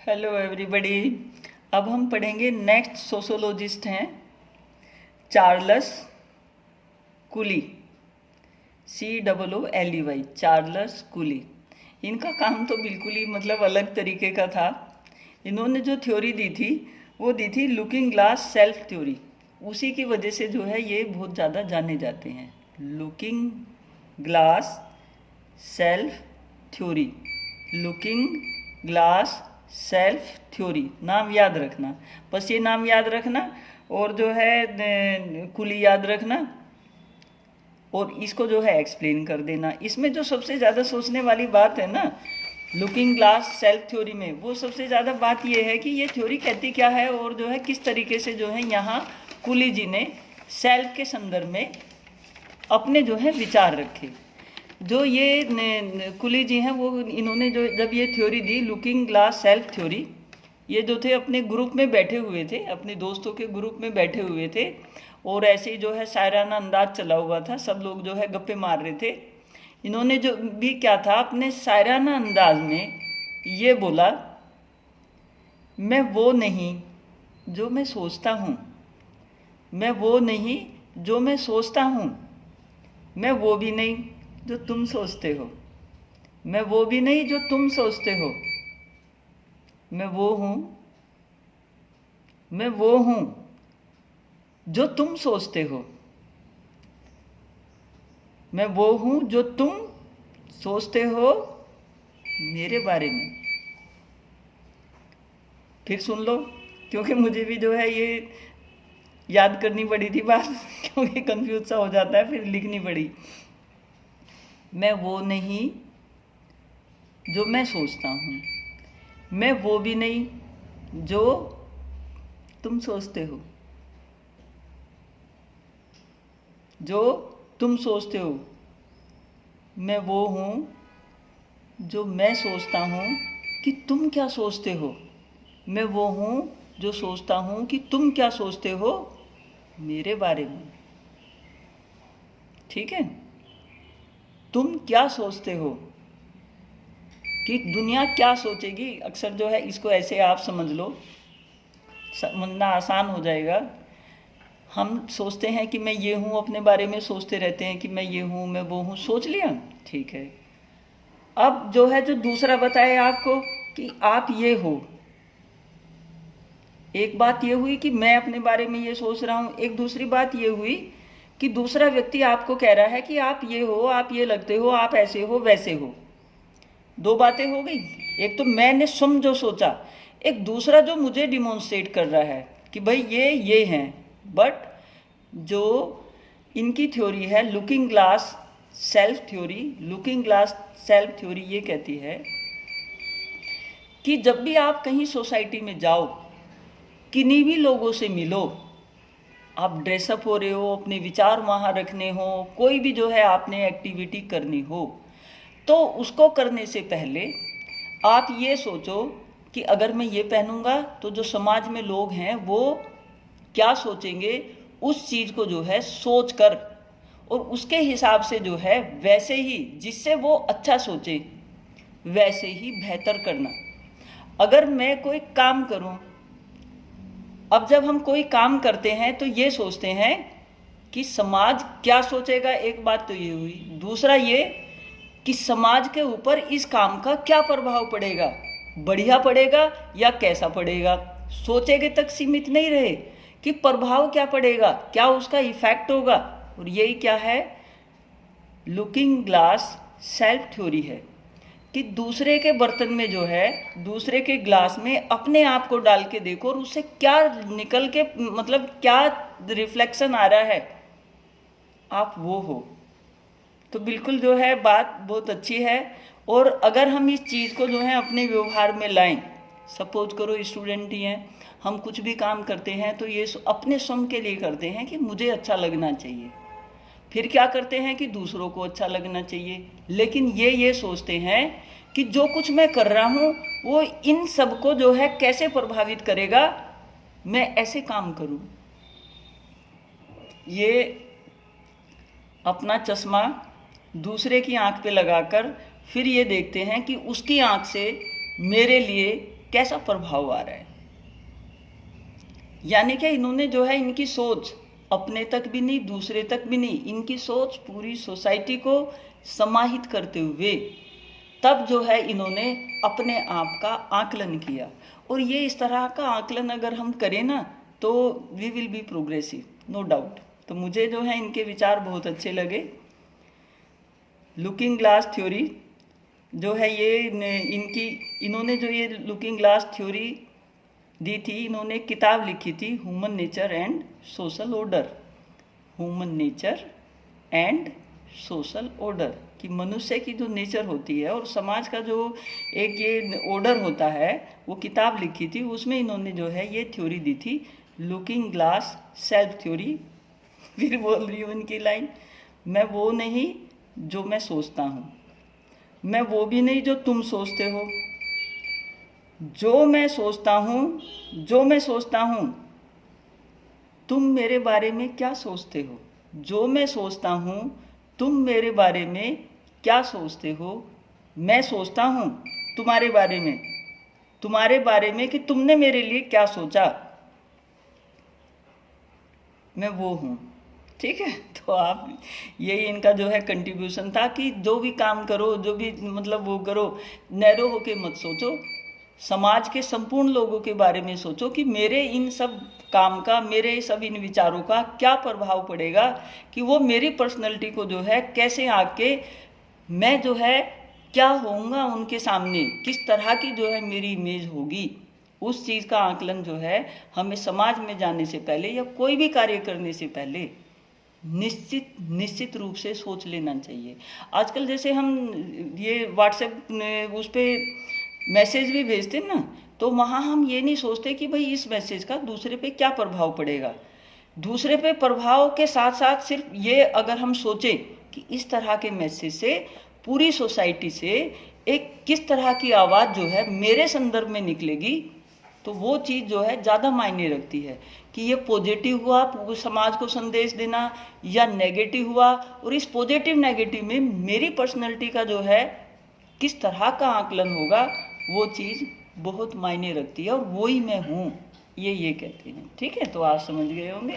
Hello everybody. अब हम पढ़ेंगे नेक्स्ट सोशोलॉजिस्ट हैं Charles coolie, COOLEY, Charles coolie. इनका काम तो बिल्कुल ही अलग तरीके का था। इन्होंने जो थ्योरी दी थी वो दी थी लुकिंग ग्लास सेल्फ थ्योरी। उसी की वजह से जो है ये बहुत ज़्यादा जाने जाते हैं। Looking glass self theory, looking glass self theory, नाम याद रखना। बस ये नाम याद रखना और जो है कुली याद रखना और इसको जो है एक्सप्लेन कर देना। इसमें जो सबसे ज़्यादा सोचने वाली बात है ना लुकिंग ग्लास सेल्फ थ्योरी में, वो सबसे ज़्यादा बात ये है कि ये थ्योरी कहती क्या है और जो है किस तरीके से जो है यहाँ कूली जी ने सेल्फ के संदर्भ में अपने जो है विचार रखे। जो ये कूली जी हैं वो इन्होंने जो जब ये थ्योरी दी लुकिंग ग्लास सेल्फ थ्योरी, ये जो थे अपने ग्रुप में बैठे हुए थे, अपने दोस्तों के ग्रुप में बैठे हुए थे और ऐसे ही जो है शायराना अंदाज चला हुआ था, सब लोग जो है गप्पे मार रहे थे। इन्होंने जो भी क्या था अपने शायराना अंदाज में ये बोला, मैं वो नहीं जो मैं सोचता हूँ, मैं वो नहीं जो मैं सोचता हूँ, मैं वो भी नहीं जो तुम सोचते हो, मैं वो भी नहीं जो तुम सोचते हो, मैं वो हूँ, मैं वो हूँ जो तुम सोचते हो, मैं वो हूँ जो तुम सोचते हो मेरे बारे में। फिर सुन लो क्योंकि मुझे भी जो है ये याद करनी पड़ी थी बात क्योंकि कंफ्यूज सा हो जाता है, फिर लिखनी पड़ी। मैं वो नहीं जो मैं सोचता हूँ, मैं वो भी नहीं जो तुम सोचते हो, जो तुम सोचते हो, मैं वो हूँ जो मैं सोचता हूँ कि तुम क्या सोचते हो, मैं वो हूँ जो सोचता हूँ कि तुम क्या सोचते हो मेरे बारे में। ठीक है, तुम क्या सोचते हो कि दुनिया क्या सोचेगी। अक्सर जो है इसको ऐसे आप समझ लो, समझना आसान हो जाएगा। हम सोचते हैं कि मैं ये हूँ, अपने बारे में सोचते रहते हैं कि मैं ये हूँ, मैं वो हूँ, सोच लिया, ठीक है। अब जो है जो दूसरा बताया आपको कि आप ये हो, एक बात ये हुई कि मैं अपने बारे में ये सोच रहा हूँ, एक दूसरी बात ये हुई कि दूसरा व्यक्ति आपको कह रहा है कि आप ये हो, आप ये लगते हो, आप ऐसे हो वैसे हो। दो बातें हो गई, एक तो मैंने जो सोचा, एक दूसरा जो मुझे डिमॉन्स्ट्रेट कर रहा है कि भाई ये हैं। बट जो इनकी थ्योरी है looking glass self theory, looking glass self theory ये कहती है कि जब भी आप कहीं सोसाइटी में जाओ, किन्हीं भी लोगों से मिलो, आप ड्रेसअप हो रहे हो, अपने विचार वहाँ रखने हो, कोई भी जो है आपने एक्टिविटी करनी हो, तो उसको करने से पहले आप ये सोचो कि अगर मैं ये पहनूंगा तो जो समाज में लोग हैं वो क्या सोचेंगे। उस चीज़ को जो है सोच कर और उसके हिसाब से जो है वैसे ही, जिससे वो अच्छा सोचे वैसे ही बेहतर करना। अगर मैं कोई काम करूं, अब जब हम कोई काम करते हैं तो ये सोचते हैं कि समाज क्या सोचेगा, एक बात तो ये हुई। दूसरा ये कि समाज के ऊपर इस काम का क्या प्रभाव पड़ेगा, बढ़िया पड़ेगा या कैसा पड़ेगा। सोचेगे तक सीमित नहीं रहे कि प्रभाव क्या पड़ेगा, क्या उसका इफेक्ट होगा। और यही क्या है लुकिंग ग्लास सेल्फ थ्योरी है कि दूसरे के बर्तन में जो है, दूसरे के ग्लास में अपने आप को डाल के देखो और उससे क्या निकल के क्या रिफ्लेक्शन आ रहा है, आप वो हो। तो बिल्कुल जो है बात बहुत अच्छी है। और अगर हम इस चीज़ को जो है अपने व्यवहार में लाएं, सपोज करो स्टूडेंट ही हैं, हम कुछ भी काम करते हैं तो ये अपने स्वयं के लिए करते हैं कि मुझे अच्छा लगना चाहिए। फिर क्या करते हैं कि दूसरों को अच्छा लगना चाहिए, लेकिन ये सोचते हैं कि जो कुछ मैं कर रहा हूँ वो इन सबको जो है कैसे प्रभावित करेगा, मैं ऐसे काम करूँ। ये अपना चश्मा दूसरे की आंख पे लगाकर फिर ये देखते हैं कि उसकी आंख से मेरे लिए कैसा प्रभाव आ रहा है। यानी कि इन्होंने जो है इनकी सोच अपने तक भी नहीं, दूसरे तक भी नहीं, इनकी सोच पूरी सोसाइटी को समाहित करते हुए तब जो है इन्होंने अपने आप का आकलन किया। और ये इस तरह का आकलन अगर हम करें ना तो we will be progressive, no doubt. तो मुझे जो है इनके विचार बहुत अच्छे लगे। लुकिंग ग्लास थ्योरी जो है ये इन्होंने जो ये लुकिंग ग्लास थ्योरी दी थी, इन्होंने एक किताब लिखी थी, human nature and social order. Human nature and social order, कि मनुष्य की जो नेचर होती है और समाज का जो एक ये ऑर्डर होता है, वो किताब लिखी थी। उसमें इन्होंने जो है ये थ्योरी दी थी, लुकिंग ग्लास सेल्फ थ्योरी। फिर बोल रही हूँ इनकी लाइन, मैं वो नहीं जो मैं सोचता हूँ, मैं वो भी नहीं जो तुम सोचते हो, जो मैं सोचता हूँ तुम मेरे बारे में क्या सोचते हो, जो मैं सोचता हूँ तुम मेरे बारे में क्या सोचते हो, मैं सोचता हूँ तुम्हारे बारे में कि तुमने मेरे लिए क्या सोचा, मैं वो हूँ। ठीक है, तो आप यही इनका जो है कंट्रीब्यूशन था कि जो भी काम करो, जो भी मतलब वो करो, नैरो होके मत सोचो, समाज के संपूर्ण लोगों के बारे में सोचो कि मेरे इन सब काम का, मेरे सब इन विचारों का क्या प्रभाव पड़ेगा, कि वो मेरी पर्सनैलिटी को जो है कैसे आके मैं जो है क्या होऊंगा उनके सामने, किस तरह की जो है मेरी इमेज होगी। उस चीज़ का आकलन जो है हमें समाज में जाने से पहले या कोई भी कार्य करने से पहले निश्चित रूप से सोच लेना चाहिए। आजकल जैसे हम ये व्हाट्सएप उस पर मैसेज भी भेजते हैं ना, तो वहाँ हम ये नहीं सोचते कि भाई इस मैसेज का दूसरे पे क्या प्रभाव पड़ेगा। दूसरे पे प्रभाव के साथ साथ सिर्फ ये अगर हम सोचें कि इस तरह के मैसेज से पूरी सोसाइटी से एक किस तरह की आवाज़ जो है मेरे संदर्भ में निकलेगी, तो वो चीज़ जो है ज़्यादा मायने रखती है कि ये पॉजिटिव हुआ समाज को संदेश देना या नेगेटिव हुआ, और इस पॉजिटिव नेगेटिव में मेरी पर्सनैलिटी का जो है किस तरह का आकलन होगा, वो चीज़ बहुत मायने रखती है, और वो ही मैं हूँ, ये कहते हैं। ठीक है, तो आप समझ गए होंगे।